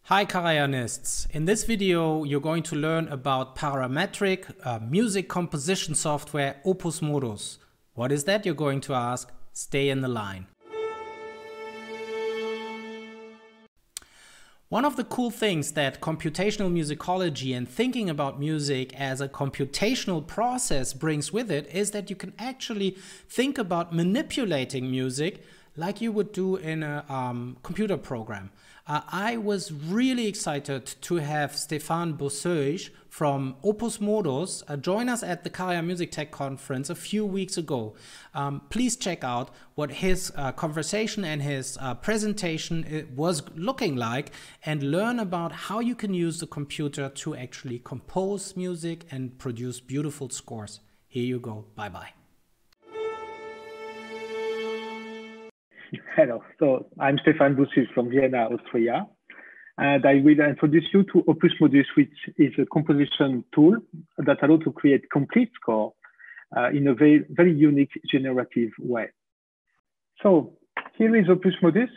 Hi Karajanists! In this video you're going to learn about Parametric, music composition software Opusmodus. What is that, you're going to ask? Stay in the line. One of the cool things that computational musicology and thinking about music as a computational process brings with it is that you can actually think about manipulating music like you would do in a computer program. I was really excited to have Stéphane Boussuge from Opusmodus join us at the Karajan Music Tech Conference a few weeks ago. Please check out what his conversation and his presentation was looking like and learn about how you can use the computer to actually compose music and produce beautiful scores. Here you go. Bye-bye. Hello, so I'm Stéphane Boussuge from Vienna, Austria, and I will introduce you to Opusmodus, which is a composition tool that allows to create complete score in a very unique generative way. So here is Opusmodus.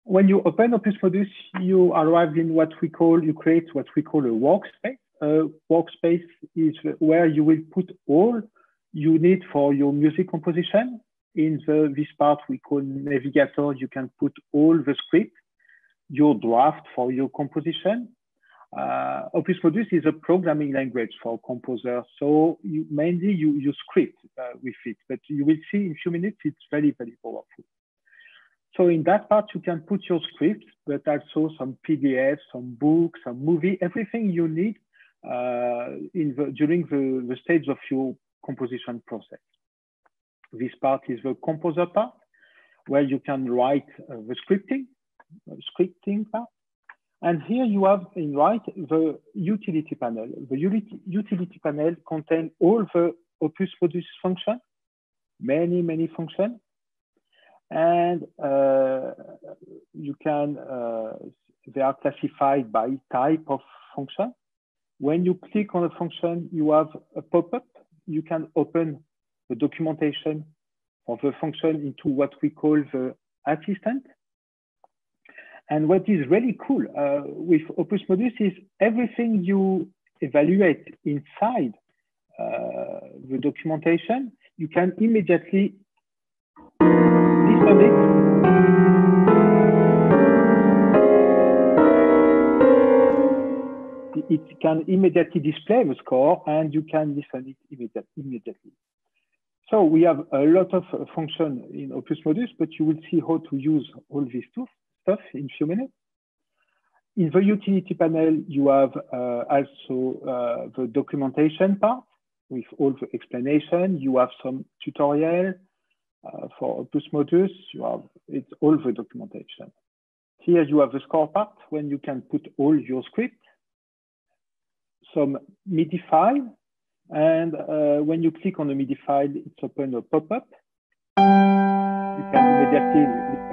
When you open Opusmodus, you arrive in you create what we call a workspace. A workspace is where you will put all you need for your music composition. In this part we call navigator, you can put all the script, your draft for your composition. Opusmodus is a programming language for composers, so mainly you script with it, but you will see in a few minutes it's very powerful. So in that part you can put your scripts, but also some PDFs, some books, some movie, everything you need during the stage of your composition process. This part is the composer part, where you can write the scripting part. And here you have in right the utility panel. The utility panel contains all the Opusmodus functions, many functions. And you can, they are classified by type of function. When you click on a function, you have a pop-up. You can open the documentation of the function into what we call the assistant. And what is really cool with Opusmodus is everything you evaluate inside the documentation, you can immediately listen it. It can immediately display the score and you can listen it immediately. So we have a lot of function in Opusmodus, but you will see how to use all this stuff in a few minutes. In the utility panel, you have also the documentation part with all the explanation. You have some tutorial for Opusmodus. It's all the documentation. Here you have the score part when you can put all your script, some MIDI file. And when you click on the MIDI file, it's open a pop-up. You can immediately listen.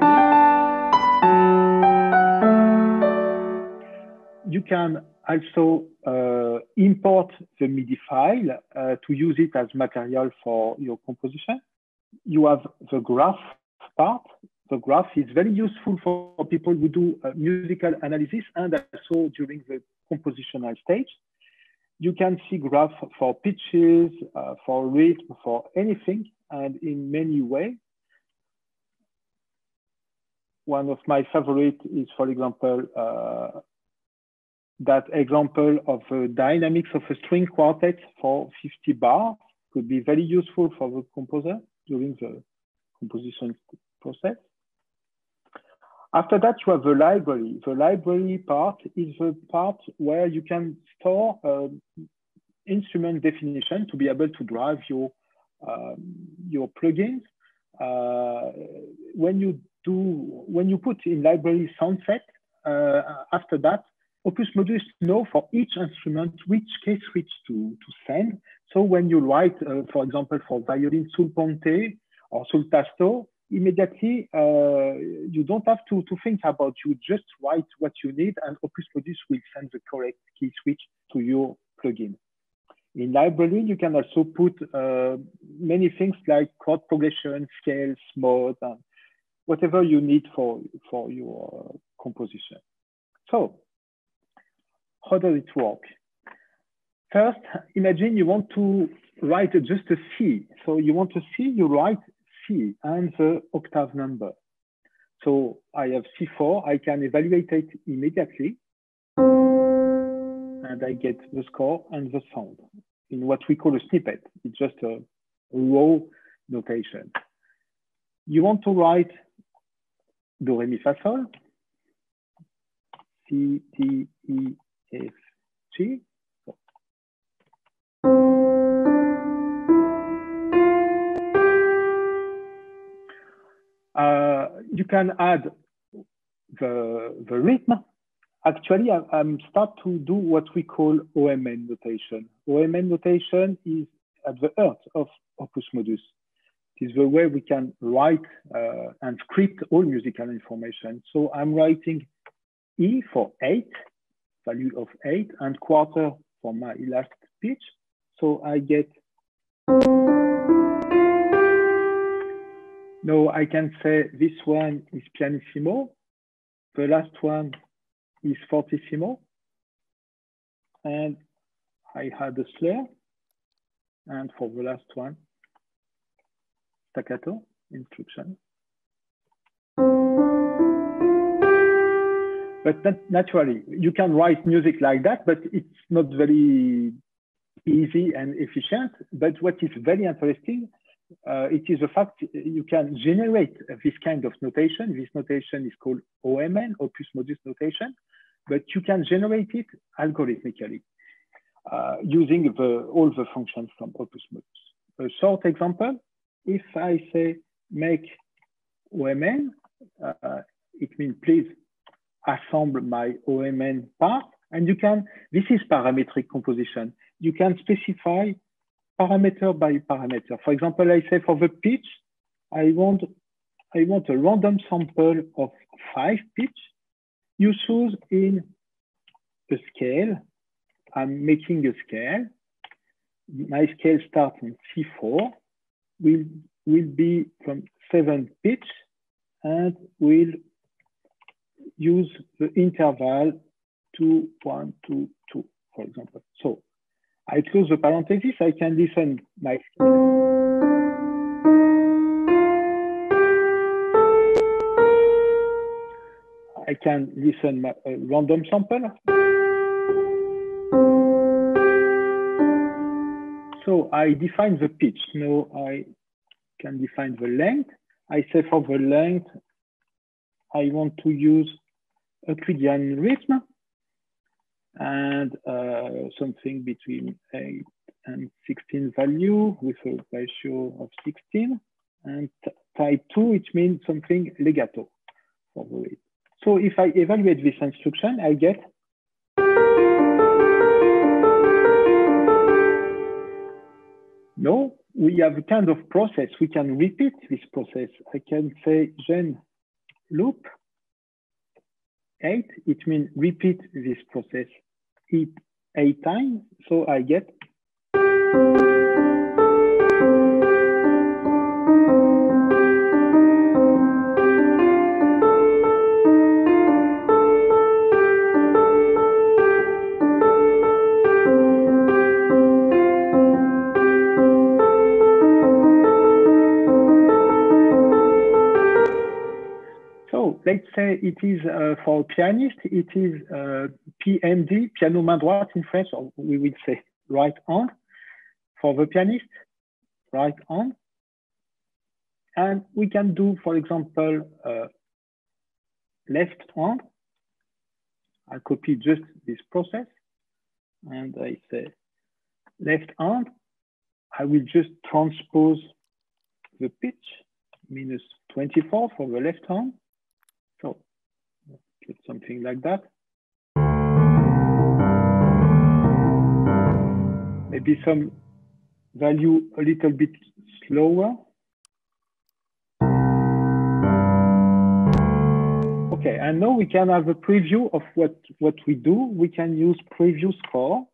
You can also import the MIDI file to use it as material for your composition. You have the graph part. The graph is very useful for people who do musical analysis and also during the compositional stage. You can see graph for pitches, for rhythm, for anything, and in many ways. One of my favorites is, for example, that example of the dynamics of a string quartet for 50 bars could be very useful for the composer during the composition process. After that, you have the library. The library part is the part where you can store instrument definition to be able to drive your plugins. When you put in library sound set, after that, Opusmodus know for each instrument which case switch to send. So when you write, for example, for violin sul ponte or sul tasto, immediately you don't have to think about, you just write what you need and Opusmodus will send the correct key switch to your plugin. In library, you can also put many things like chord progression, scales, modes, and whatever you need for your composition. So how does it work? First, imagine you want to write just a C. So you want to C, you write C and the octave number. So I have C4, I can evaluate it immediately, and I get the score and the sound in what we call a snippet. It's just a raw notation. You want to write Do, Re, Mi, Fa, Sol, C, D, E, F, G. You can add the rhythm. Actually, I'm start to do what we call OMN notation. OMN notation is at the heart of Opusmodus. It is the way we can write and script all musical information. So I'm writing E for 8, value of 8, and quarter for my last pitch. So I get. Now I can say this one is pianissimo, the last one is fortissimo, and I had a slur, and for the last one, staccato instruction. But naturally, you can write music like that, but it's not very easy and efficient. But what is very interesting, it is the fact you can generate this kind of notation. This notation is called OMN, Opusmodus notation, but you can generate it algorithmically using all the functions from Opusmodus. A short example, if I say make OMN, it means please assemble my OMN part, and you can, this is parametric composition. You can specify parameter by parameter. For example, I say for the pitch, I want a random sample of 5 pitch. You choose in a scale. I'm making a scale. My scale starts in C4, will be from 7 pitch, and will use the interval 2, 1, 2, 2, for example. So I close the parenthesis, I can listen my scale. I can listen my random sample. So I define the pitch. Now I can define the length. I say for the length, I want to use Euclidean rhythm and something between 8 and 16 value with a ratio of 16. And type 2, it means something legato for the rate. So if I evaluate this instruction, I get no, we have a kind of process. We can repeat this process. I can say gen loop 8. It means repeat this process 8 times. So I get let's say it is for a pianist, it is PMD, piano main droite in French, or we will say right hand. For the pianist, right hand. And we can do, for example, left hand. I copy just this process and I say left hand. I will just transpose the pitch, minus 24 for the left hand. So get something like that. Maybe some value a little bit slower. Okay, and now we can have a preview of what we do. We can use preview score.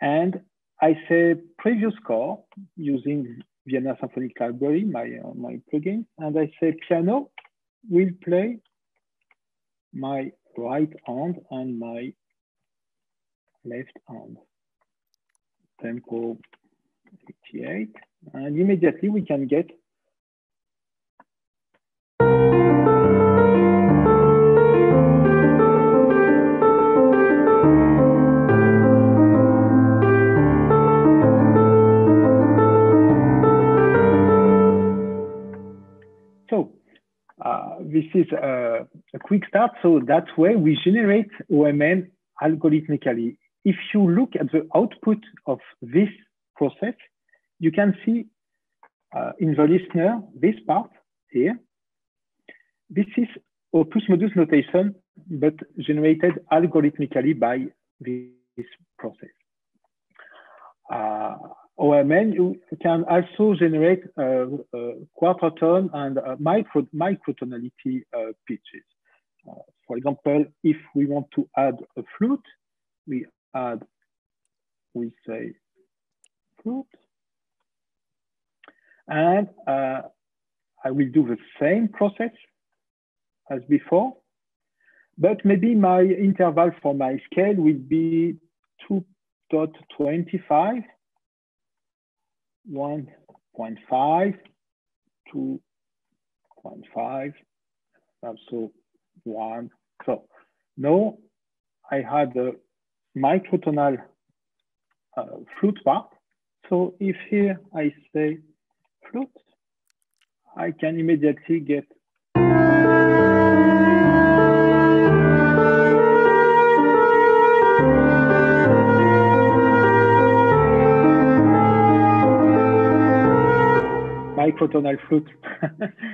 And I say preview score using Vienna Symphonic Library, my plugin. And I say piano will play my right hand and my left hand. Tempo 88, and immediately we can get this is a quick start. So that way we generate OMN algorithmically. If you look at the output of this process, you can see in the listener, this part here, this is Opusmodus notation, but generated algorithmically by this process. OMN, you can also generate quarter tone and microtonality pitches. For example, if we want to add a flute, we say flute. And I will do the same process as before, but maybe my interval for my scale will be 2.25, 1.5, 2.5, also 1. So now I had a microtonal flute part. So if here I say flute, I can immediately get microtonal flute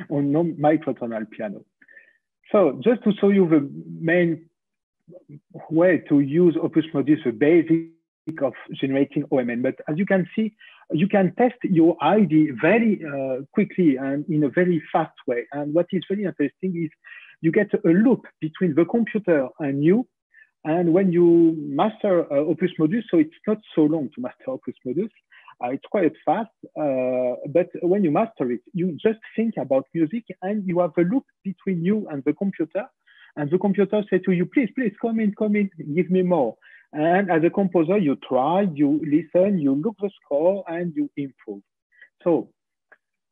or no microtonal piano. So just to show you the main way to use Opusmodus, the basic of generating OMN. But as you can see, you can test your ID very quickly and in a very fast way. And what is very interesting is you get a loop between the computer and you. And when you master Opusmodus, so it's not so long to master Opusmodus. It's quite fast, but when you master it, you just think about music and you have a loop between you and the computer says to you, please, come in, give me more. And as a composer, you try, you listen, you look the score and you improve. So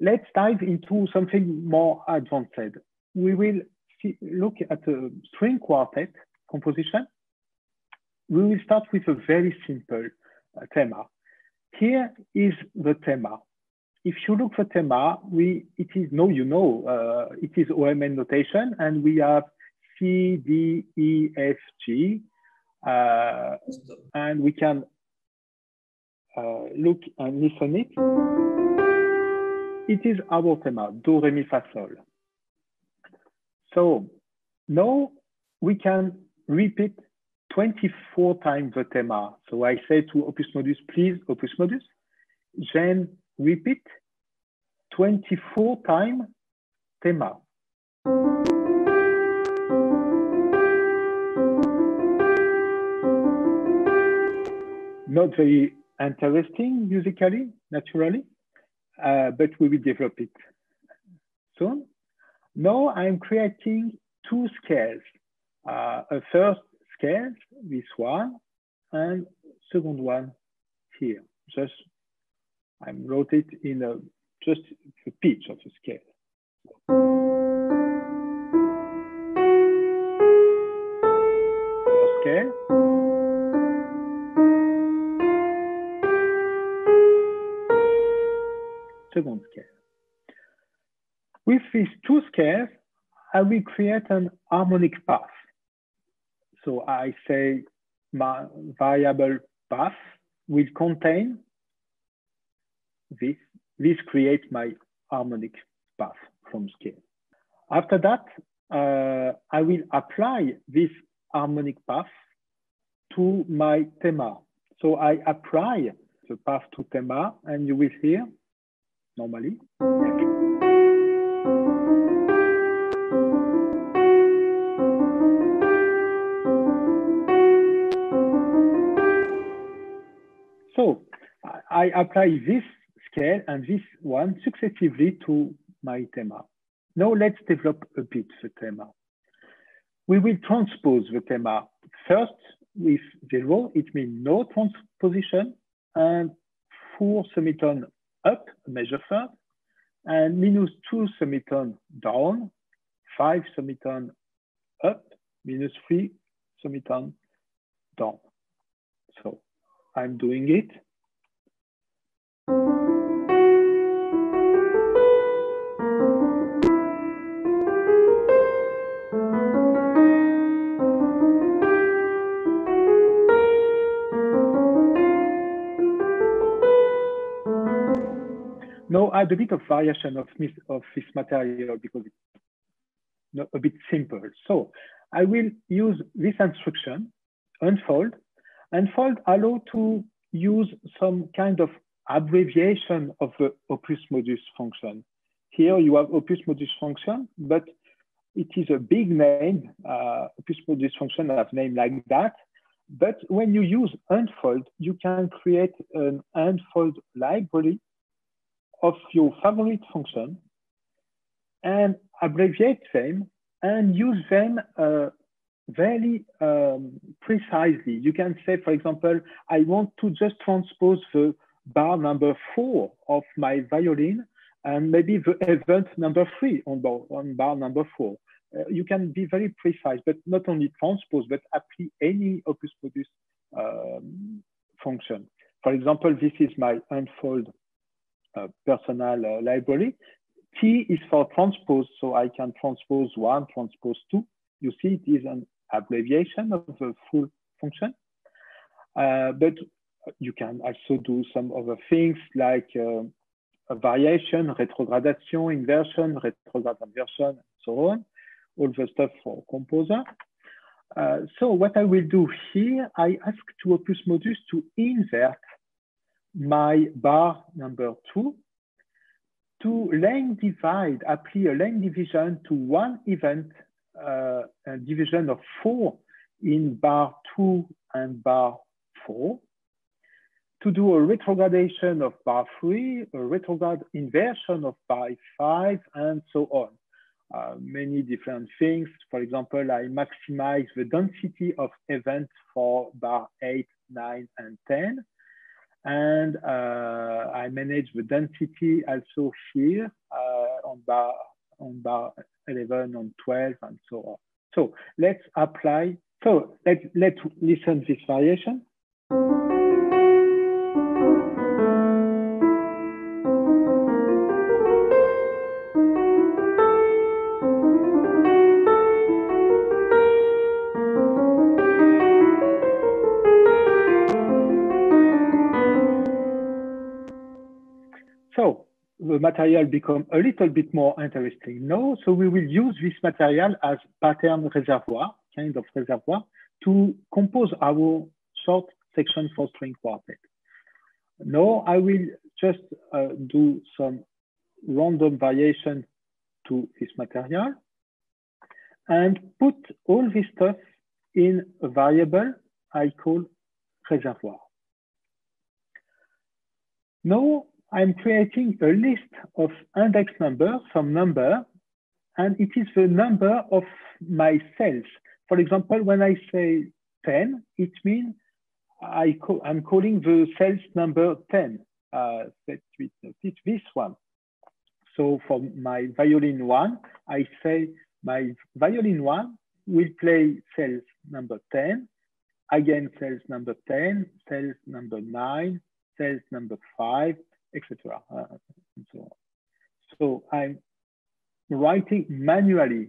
let's dive into something more advanced. We will look at a string quartet composition. We will start with a very simple thema. Here is the thema. If you look for thema, it is OMN notation, and we have C, D, E, F, G, and we can look and listen it. It is our thema, Do, Re, Mi, Fa, Sol. So now we can repeat 24 times the thema. So I say to Opusmodus, please, Opusmodus, then repeat 24 times thema. Not very interesting musically, naturally, but we will develop it soon. Now I'm creating two scales. A first scale, this one, and second one here. Just I wrote it in just the pitch of the scale. First scale. Second scale. With these two scales, I will create an harmonic path. So I say my variable path will contain this. This creates my harmonic path from scale. After that, I will apply this harmonic path to my thema. So I apply the path to thema, and you will hear normally. So I apply this scale and this one successively to my thema. Now let's develop a bit the thema. we will transpose the lemma. First, with 0, it means no transposition, and 4 semitone up, measure third, and -2 semitone down, 5 semitone up, -3 semitone down. So I'm doing it. Now add a bit of variation of this material because it's a bit simple. So I will use this instruction, unfold. Unfold allow to use some kind of abbreviation of the Opusmodus function. Here you have Opusmodus function, but it is a big name. Opusmodus function has name like that. But when you use unfold, you can create an unfold library of your favorite function and abbreviate them and use them very precisely. You can say, for example, I want to just transpose the bar number 4 of my violin and maybe the event number 3 on bar number 4. You can be very precise, but not only transpose, but apply any Opusmodus function. For example, this is my unfold personal library. T is for transpose, so I can transpose 1, transpose 2. You see, it is an abbreviation of the full function. But you can also do some other things like a variation, retrogradation, inversion, retrograde inversion, and so on. All the stuff for composer. So what I will do here, I ask to Opusmodus to invert my bar number 2 to length divide, apply a length division to one event, a division of 4 in bar 2 and bar 4, to do a retrogradation of bar 3, a retrograde inversion of bar 5, and so on. Many different things. For example, I maximize the density of events for bar 8, 9, and 10. And I manage the density also here on bar 11, on 12, and so on. So let's apply. So let's listen this variation. So the material becomes a little bit more interesting now. So we will use this material as pattern reservoir, kind of reservoir, to compose our short section for string quartet. Now I will just do some random variation to this material and put all this stuff in a variable I call reservoir. Now I'm creating a list of index numbers, some number, and it is the number of my cells. For example, when I say 10, it means I'm calling the cells number 10. It's this one. So for my violin 1, I say my violin 1 will play cells number 10, again cells number 10, cells number 9, cells number 5, etc. And so on. So I'm writing manually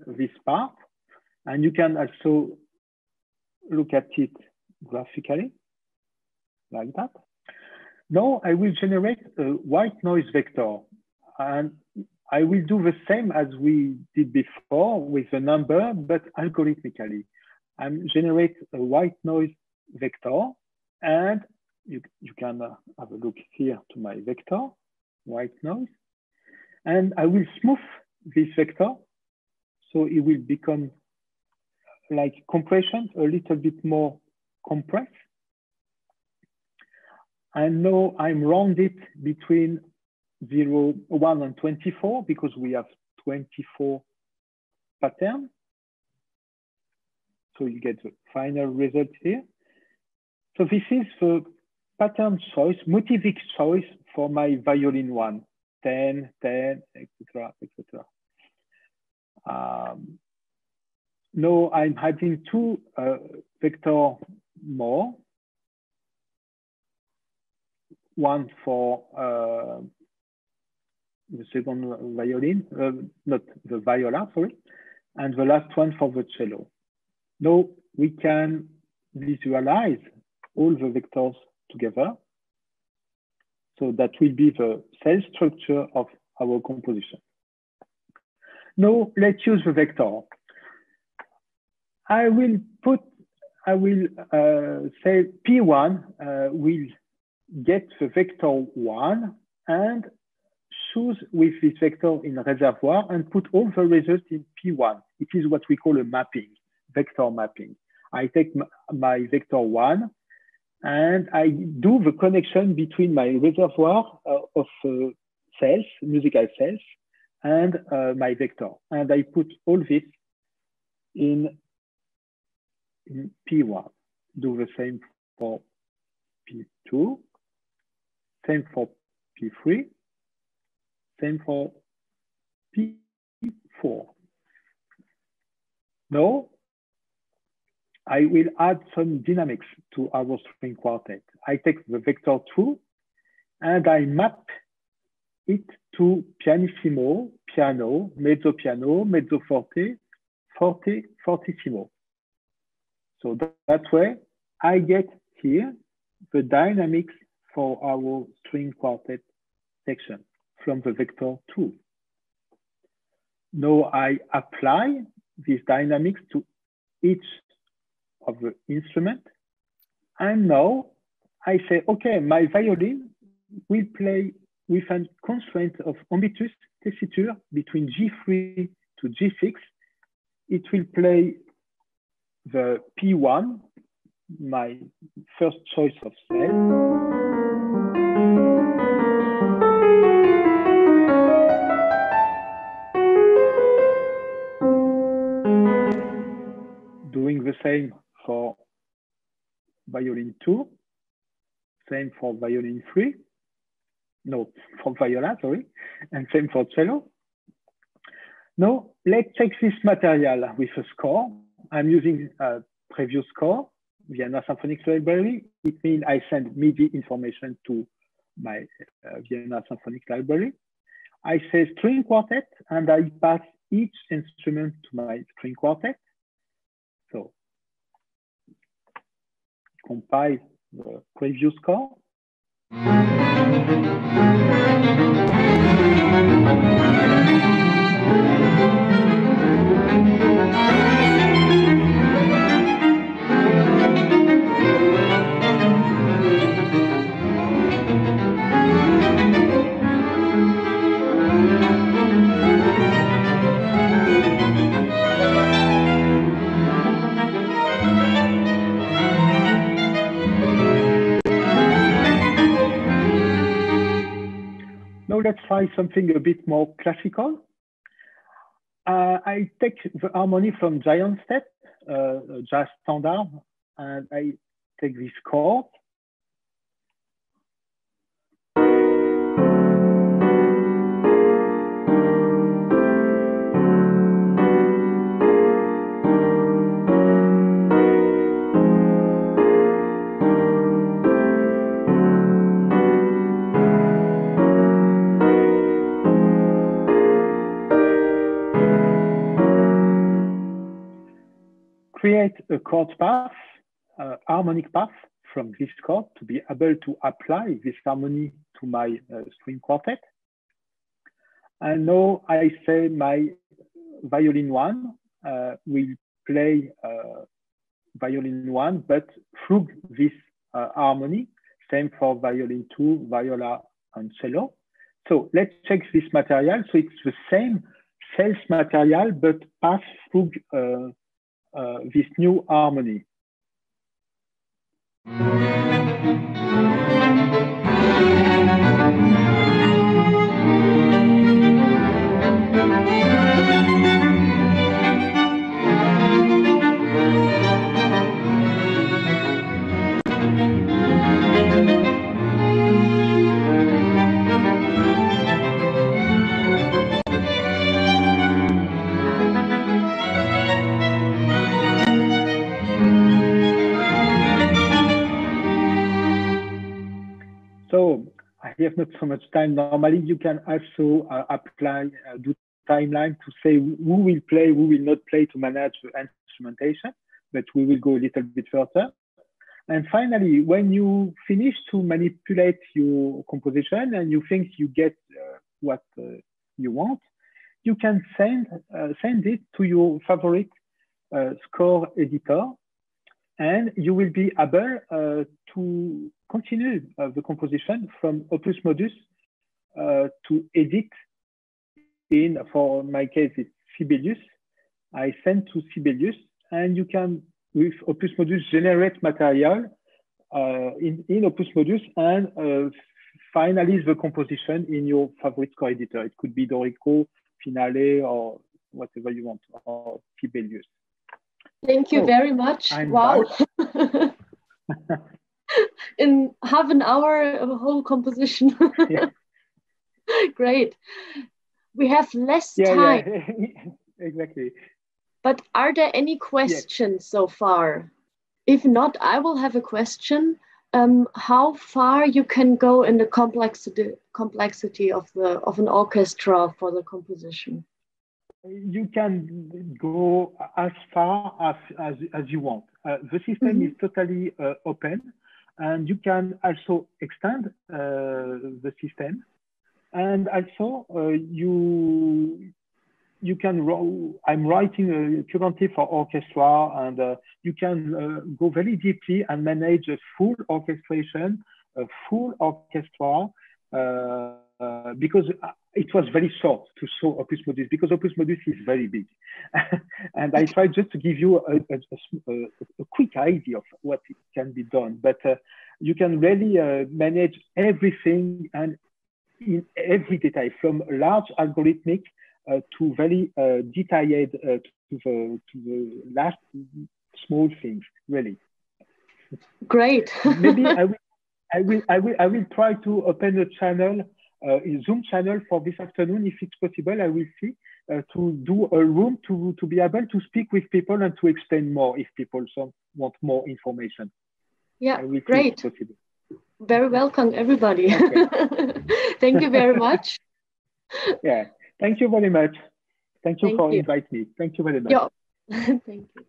this part, and you can also look at it graphically, like that. Now I will generate a white noise vector, and I will do the same as we did before with the number, but algorithmically. I generate a white noise vector, and you can have a look here to my vector, white noise. And I will smooth this vector, so it will become like compression, a little bit more compressed. And now I'm rounded between 0, 1, and 24 because we have 24 patterns. So you get the final result here. So this is the pattern choice, motivic choice for my violin 1, 10, 10, etc., etc. Now I'm adding 2 vector more. One for the second violin, not the viola, sorry, and the last one for the cello. Now we can visualize all the vectors together. So that will be the cell structure of our composition. Now let's use the vector. I will say P1 will get the vector 1 and choose with this vector in reservoir and put all the results in P1. It is what we call a mapping, vector mapping. I take my vector 1 and I do the connection between my reservoir of cells, musical cells, and my vector. And I put all this in P1. Do the same for P2, same for P3, same for P4. Now, I will add some dynamics to our string quartet. I take the vector 2 and I map it to pianissimo, piano, mezzo piano, mezzo forte, forte, fortissimo. So that way, I get here the dynamics for our string quartet section from the vector 2. Now I apply these dynamics to each of the instrument. And now I say, okay, my violin will play with a constraint of ambitus tessiture between G3 to G6. It will play the P1, my first choice of cell. Doing the same for violin 2, same for violin 3, no, for viola, sorry, and same for cello. Now, let's check this material with a score. I'm using a preview score, Vienna Symphonic Library. It means I send MIDI information to my Vienna Symphonic Library. I say string quartet, and I pass each instrument to my string quartet. So, compile the preview score. Now let's try something a bit more classical. I take the harmony from Giant Step, jazz standard, and I take this chord. Create a chord path, harmonic path from this chord to be able to apply this harmony to my string quartet. And now I say my violin 1 will play violin 1, but through this harmony. Same for violin 2, viola, and cello. So let's check this material. So it's the same cells material, but pass through this new harmony. have not so much time. Normally, you can also apply, do timeline to say who will play, who will not play to manage the instrumentation, but we will go a little bit further. And finally, when you finish to manipulate your composition and you think you get what you want, you can send it to your favorite score editor, and you will be able to continue the composition from Opusmodus to edit in, for my case, it's Sibelius. I send to Sibelius, and you can, with Opusmodus, generate material in Opusmodus and finalize the composition in your favorite score editor. It could be Dorico, Finale, or whatever you want, or Sibelius. Thank you very much. Wow. In half an hour, a whole composition. Yeah. Great. We have less time. Yeah, exactly. But are there any questions so far? If not, I will have a question. How far you can go in the complexity of an orchestra for the composition? You can go as far as you want. The system is totally open, and you can also extend the system. And also, you can. I'm writing currently for orchestra, and you can go very deeply and manage a full orchestration, a full orchestra, because it was very short to show Opusmodus, because Opusmodus is very big. And I tried just to give you a quick idea of what it can be done, but you can really manage everything and in every detail, from large algorithmic to very detailed to the last small things, really. Great. Maybe I will try to open a channel, a Zoom channel for this afternoon, if it's possible. I will see to do a room to be able to speak with people and to explain more if people want more information. Yeah, great. Very welcome, everybody. Okay. Thank you very much. Yeah, thank you very much. Thank you for inviting me. Thank you very much. Yeah. Thank you.